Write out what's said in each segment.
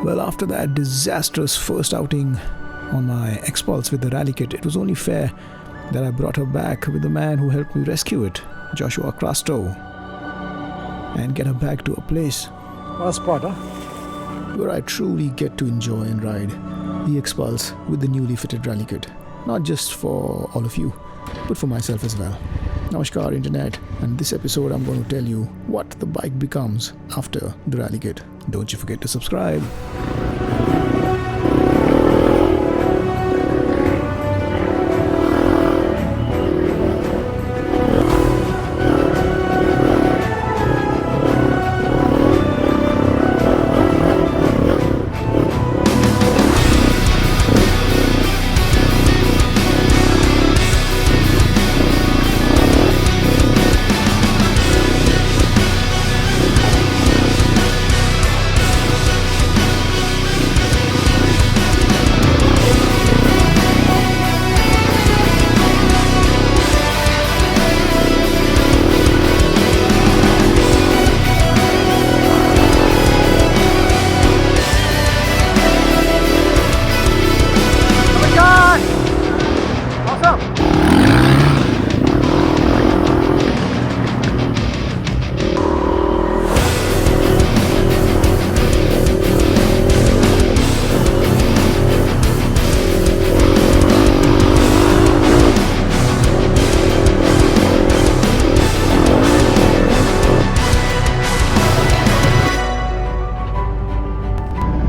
Well, after that disastrous first outing on my Xpulse with the rally kit, it was only fair that I brought her back with the man who helped me rescue it, Joshua Crasto, and get her back to a place What a spot, huh? where I truly get to enjoy and ride the Xpulse with the newly fitted rally kit. Not just for all of you, but for myself as well. Namaskar Internet, and this episode I'm going to tell you what the bike becomes after the rally kit. Don't you forget to subscribe.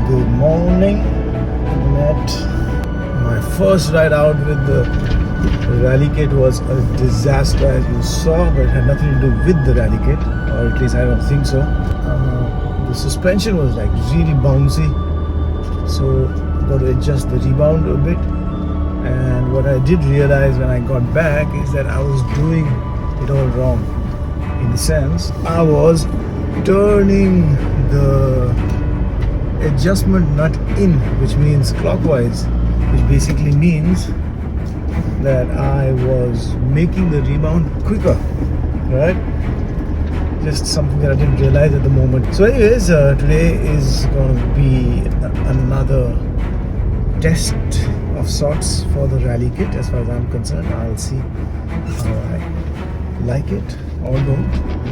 Good morning, Internet. My first ride out with the rally kit was a disaster, as you saw, but it had nothing to do with the rally kit, or at least I don't think so. The suspension was like really bouncy, so got to adjust the rebound a bit. And what I did realize when I got back is that I was doing it all wrong. In the sense, I was turning the adjustment nut in, which means clockwise, which basically means that I was making the rebound quicker, right? Just something that I didn't realize at the moment. So anyways, today is going to be another test of sorts for the rally kit. As far as I'm concerned, I'll see how I like it or don't.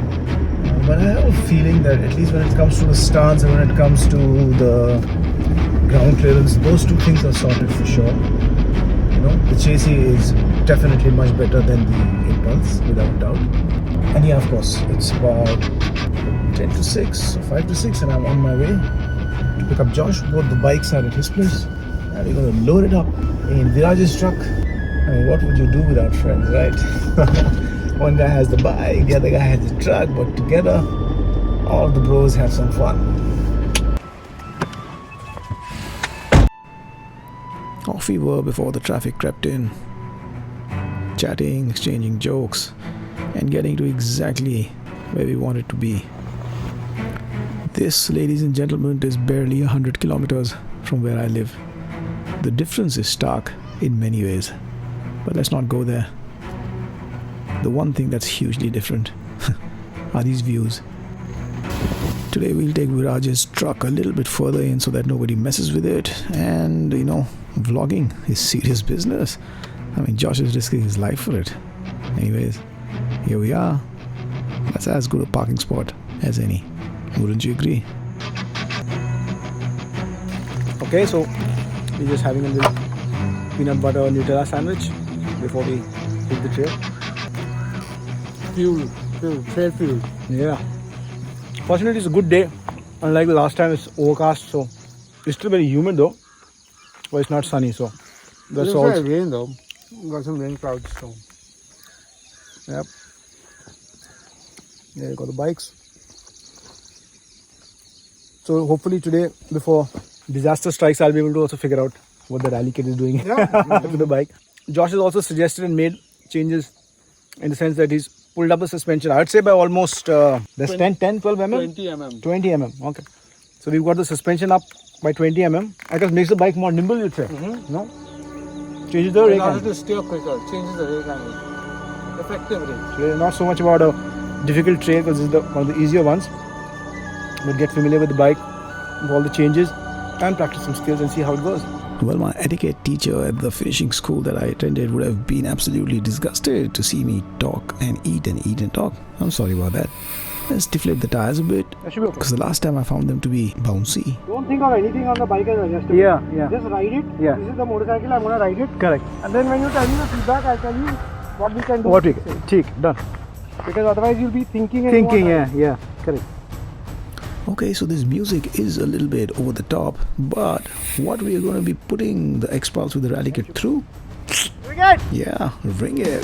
But I have a feeling that at least when it comes to the stance and when it comes to the ground clearance, those two things are sorted for sure. You know, the chassis is definitely much better than the Impulse, without doubt. And yeah, of course, it's about 10 to 6 or 5 to 6 and I'm on my way to pick up Josh. Both the bikes are at his place and we're going to load it up in Viraj's truck. I mean, what would you do without friends, right? One guy has the bike, the other guy has the truck, but together, all of the bros have some fun. Off we were before the traffic crept in, chatting, exchanging jokes, and getting to exactly where we wanted to be. This, ladies and gentlemen, is barely 100 kilometers from where I live. The difference is stark in many ways, but let's not go there. The one thing that's hugely different are these views. Today we'll take Viraj's truck a little bit further in so that nobody messes with it, and you know, vlogging is serious business. I mean, Josh is risking his life for it. Anyways, here we are. That's as good a parking spot as any. Wouldn't you agree? Okay, so we're just having a little peanut butter Nutella sandwich before we hit the trail. Trail fuel. Yeah. Fortunately, it's a good day. Unlike the last time, it's overcast, so it's still very humid though. But it's not sunny, so that's all. It's rain though. Got some rain clouds, so. Yep. There you go, the bikes. So hopefully today, before disaster strikes, I'll be able to also figure out what the rally kit is doing to the bike. Josh has also suggested and made changes in the sense that he's pulled up the suspension. I would say by almost that's 10, 12 mm? 20 mm. 20 mm, okay. So we've got the suspension up by 20 mm. I guess makes the bike more nimble, you'd say. No? Changes the rake angle. To steer quicker, changes the rake angle. Effective rake. So not so much about a difficult trail because this is one of the easier ones. But get familiar with the bike, with all the changes. and practice some skills and see how it goes. Well, my etiquette teacher at the finishing school that I attended would have been absolutely disgusted to see me talk and eat and talk. I'm sorry about that. Let's deflate the tires a bit, That should be okay. because the last time I found them to be bouncy. Don't think of anything on the bike as adjustable. Yeah, yeah. Just ride it. Yeah. This is the motorcycle, I'm gonna ride it. Correct. And then when you tell me the feedback, I'll tell you what we can do. What we can. Cheek, done. Because otherwise you'll be thinking and you Thinking, won't ride. yeah, correct. Okay, so this music is a little bit over the top, but what we are going to be putting the Xpulse with the rally kit through? Bring it! Yeah, ring it.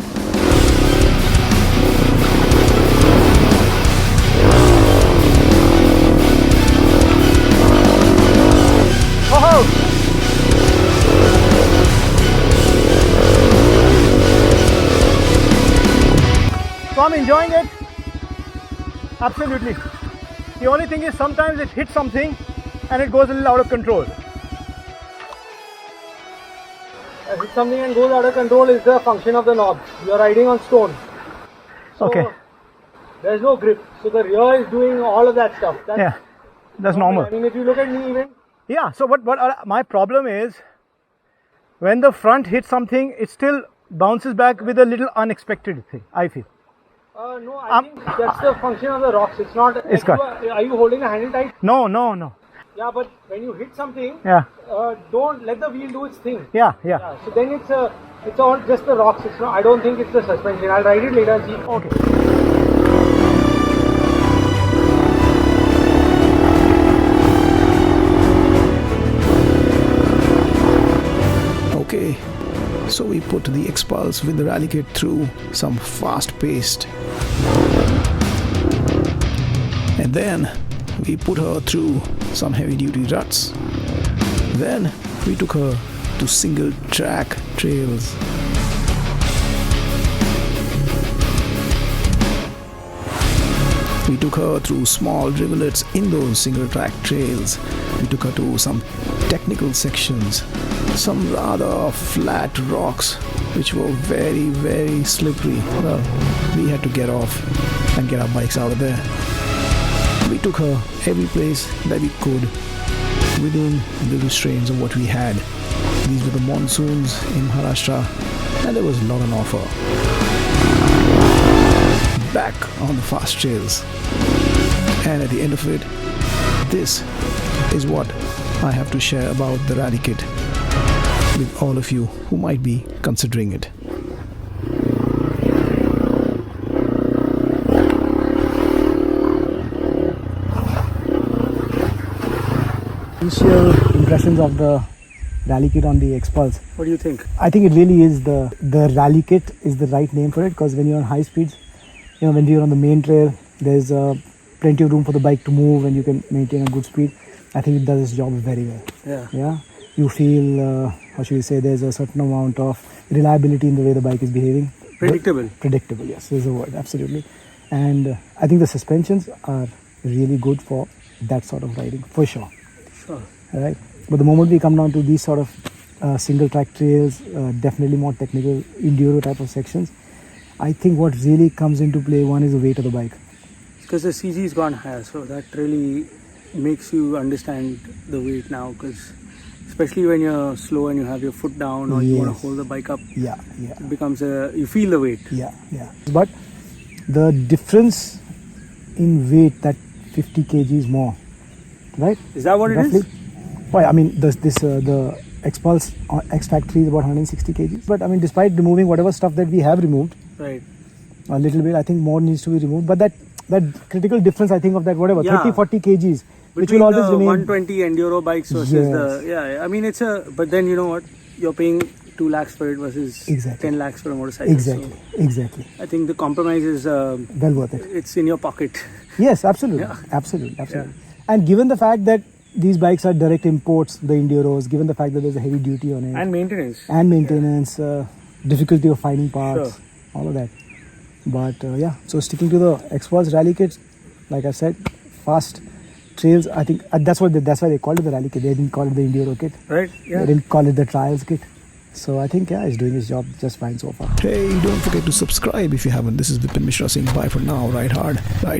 So I'm enjoying it. Absolutely. The only thing is sometimes it hits something and it goes a little out of control. If something and goes out of control is the function of the knob. You're riding on stone. So Okay. There's no grip. So the rear is doing all of that stuff. That's normal. I mean, if you look at me even, Yeah, so what my problem is, when the front hits something, it still bounces back with a little unexpected thing, I feel. no, I think that's the function of the rocks. It's not. It's Are you holding the handle tight? No. Yeah, but when you hit something, Yeah. don't let the wheel do its thing. Yeah. So then it's all just the rocks. It's not. I don't think it's the suspension. I'll ride it later and see. Okay. Okay, so we put the Xpulse with the rally kit through some fast-paced, and then we put her through some heavy-duty ruts. Then we took her to single-track trails. We took her through small rivulets in those single-track trails. We took her to some technical sections, some rather flat rocks which were very, very slippery. Well, we had to get off and get our bikes out of there. We took her every place that we could within the restraints of what we had. These were the monsoons in Maharashtra, and there was a lot on offer. Back on the fast trails, and at the end of it, this is what I have to share about the rally kit with all of you who might be considering it. Initial impressions of the rally kit on the Xpulse. What do you think? I think it really is the rally kit is the right name for it, because when you're on high speeds, when you're on the main trail, there's plenty of room for the bike to move and you can maintain a good speed. I think it does its job very well. Yeah. You feel, how should we say, there's a certain amount of reliability in the way the bike is behaving. Predictable, yes, is the word, absolutely. And I think the suspensions are really good for that sort of riding, for sure. Sure. Right. But the moment we come down to these sort of single track trails, definitely more technical enduro type of sections, I think what really comes into play, one is the weight of the bike. Because the CG's gone higher, so that really makes you understand the weight now. Because especially when you're slow and you have your foot down, or you want to hold the bike up, it becomes you feel the weight. Yeah. But the difference in weight, that 50 kgs more, right? Is that what roughly? it is? Well, I mean, the Xpulse X Factory is about 160 kgs. But I mean, despite removing whatever stuff that we have removed, Right. a little bit, I think more needs to be removed. But that critical difference, I think, of that 30-40 kgs, which Between will always the remain. 120 enduro bikes versus I mean, it's but then you know what? You're paying 2 lakhs for it versus 10 lakhs for a motorcycle. Exactly. I think the compromise is Well worth it. It's in your pocket. Yes, absolutely. Absolutely. And given the fact that these bikes are direct imports, the enduros, given the fact that there's a heavy duty on it. And maintenance. Difficulty of finding parts, all of that. But so sticking to the Xpulse rally kit, like I said, fast trails, I think that's why they called it the rally kit. They didn't call it the enduro kit. Right, They didn't call it the trials kit. So I think, it's doing its job just fine so far. Hey, don't forget to subscribe if you haven't. This is Vipin Mishra saying bye for now. Ride hard, ride